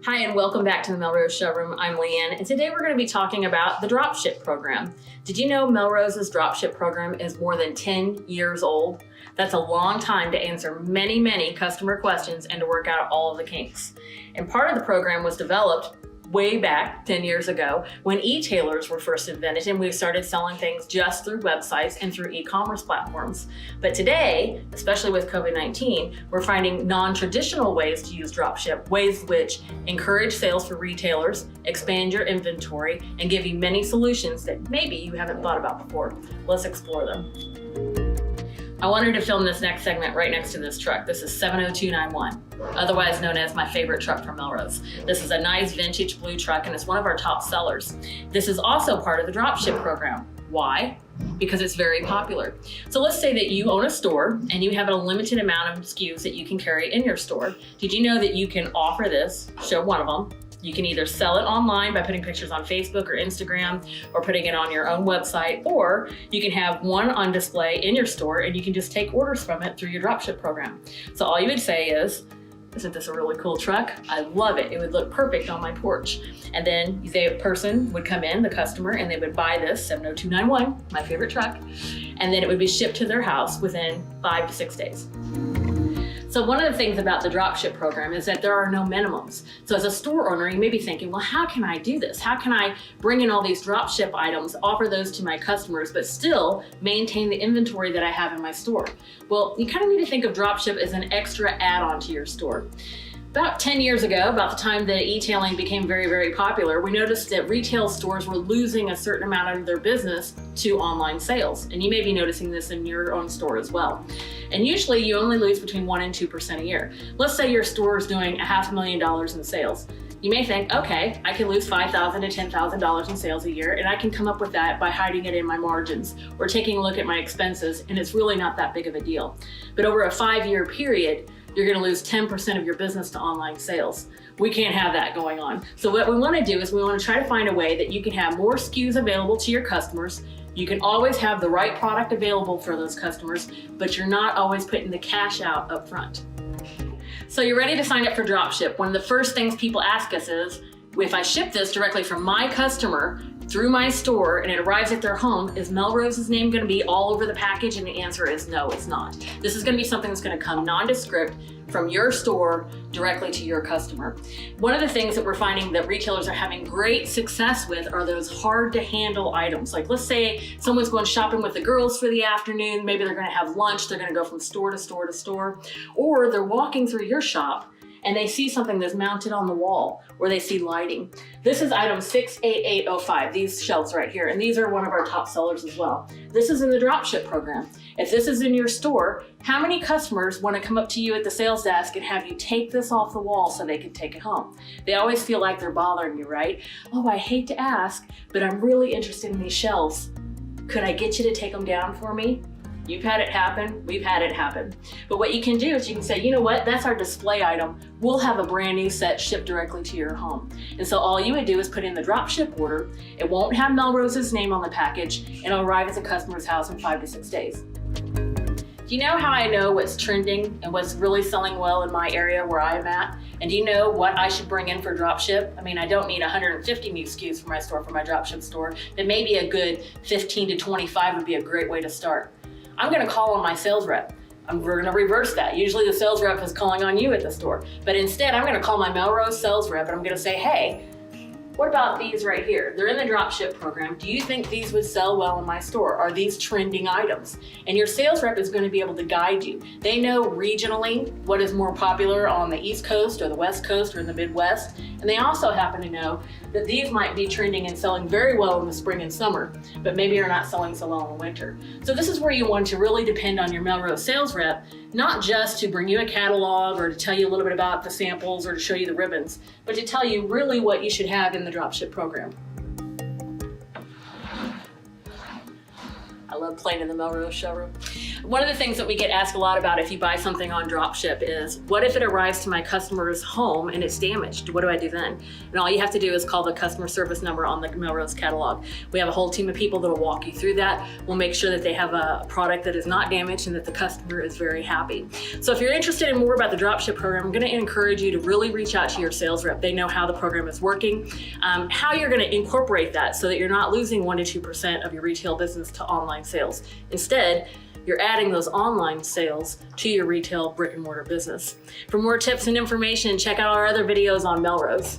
Hi, and welcome back to the Melrose showroom. I'm Leanne, and today we're going to be talking about the DropShip program. Did you know Melrose's DropShip program is more than 10 years old? That's a long time to answer many customer questions and to work out all of the kinks. And part of the program was developed way back 10 years ago when e-tailers were first invented and we started selling things just through websites and through e-commerce platforms. But today, especially with COVID-19, we're finding non-traditional ways to use dropship, ways which encourage sales for retailers, expand your inventory, and give you many solutions that maybe you haven't thought about before. Let's explore them. I wanted to film this next segment right next to this truck. This is 70291, otherwise known as my favorite truck from Melrose. This is a nice vintage blue truck and it's one of our top sellers. This is also part of the dropship program. Why? Because it's very popular. So let's say that you own a store and you have a limited amount of SKUs that you can carry in your store. Did you know that you can offer this, show one of them. You can either sell it online by putting pictures on Facebook or Instagram or putting it on your own website, or you can have one on display in your store and you can just take orders from it through your dropship program. So all you would say is, isn't this a really cool truck? I love it. It would look perfect on my porch. And then the person would come in, the customer, and they would buy this 70291, my favorite truck, and then it would be shipped to their house within 5 to 6 days. So one of the things about the dropship program is that there are no minimums. So as a store owner, you may be thinking, well, how can I do this? How can I bring in all these dropship items, offer those to my customers, but still maintain the inventory that I have in my store? Well, you kind of need to think of dropship as an extra add-on to your store. About 10 years ago, about the time that e-tailing became very popular, we noticed that retail stores were losing a certain amount of their business to online sales. And you may be noticing this in your own store as well. And usually you only lose between 1% and 2% a year. Let's say your store is doing $500,000 in sales. You may think, okay, I can lose $5,000 to $10,000 in sales a year, and I can come up with that by hiding it in my margins or taking a look at my expenses, and it's really not that big of a deal. But over a 5-year period, you're gonna lose 10% of your business to online sales. We can't have that going on. So what we wanna do is we wanna try to find a way that you can have more SKUs available to your customers. You can always have the right product available for those customers, but you're not always putting the cash out up front. So you're ready to sign up for dropship. One of the first things people ask us is, if I ship this directly from my customer through my store and it arrives at their home, is Melrose's name gonna be all over the package? And the answer is no, it's not. This is gonna be something that's gonna come nondescript from your store directly to your customer. One of the things that we're finding that retailers are having great success with are those hard to handle items. Like let's say someone's going shopping with the girls for the afternoon, maybe they're gonna have lunch, they're gonna go from store to store to store, or they're walking through your shop and they see something that's mounted on the wall, or they see lighting. This is item 68805, these shelves right here, and these are one of our top sellers as well. This is in the dropship program. If this is in your store, how many customers want to come up to you at the sales desk and have you take this off the wall so they can take it home? They always feel like they're bothering you, right? Oh, I hate to ask, but I'm really interested in these shelves. Could I get you to take them down for me? You've had it happen, we've had it happen. But what you can do is you can say, you know what, that's our display item. We'll have a brand new set shipped directly to your home. And so all you would do is put in the dropship order. It won't have Melrose's name on the package, and it'll arrive at the customer's house in 5 to 6 days. Do you know how I know what's trending and what's really selling well in my area where I'm at? And do you know what I should bring in for dropship? I mean, I don't need 150 new SKUs for my store, for my dropship store, but maybe a good 15 to 25 would be a great way to start. I'm gonna call on my sales rep. We're gonna reverse that. Usually the sales rep is calling on you at the store, but instead I'm gonna call my Melrose sales rep and I'm gonna say, hey, what about these right here? They're in the dropship program. Do you think these would sell well in my store? Are these trending items? And your sales rep is going to be able to guide you. They know regionally what is more popular on the East Coast or the West Coast or in the Midwest. And they also happen to know that these might be trending and selling very well in the spring and summer, but maybe are not selling so well in the winter. So this is where you want to really depend on your Melrose sales rep, not just to bring you a catalog or to tell you a little bit about the samples or to show you the ribbons, but to tell you really what you should have in the dropship program. I love playing in the Melrose showroom. One of the things that we get asked a lot about if you buy something on DropShip is, what if it arrives to my customer's home and it's damaged? What do I do then? And all you have to do is call the customer service number on the Melrose catalog. We have a whole team of people that will walk you through that. We'll make sure that they have a product that is not damaged and that the customer is very happy. So if you're interested in more about the DropShip program, I'm going to encourage you to really reach out to your sales rep. They know how the program is working, how you're going to incorporate that so that you're not losing 1 to 2% of your retail business to online sales. Instead, you're adding those online sales to your retail brick and mortar business. For more tips and information, check out our other videos on Melrose.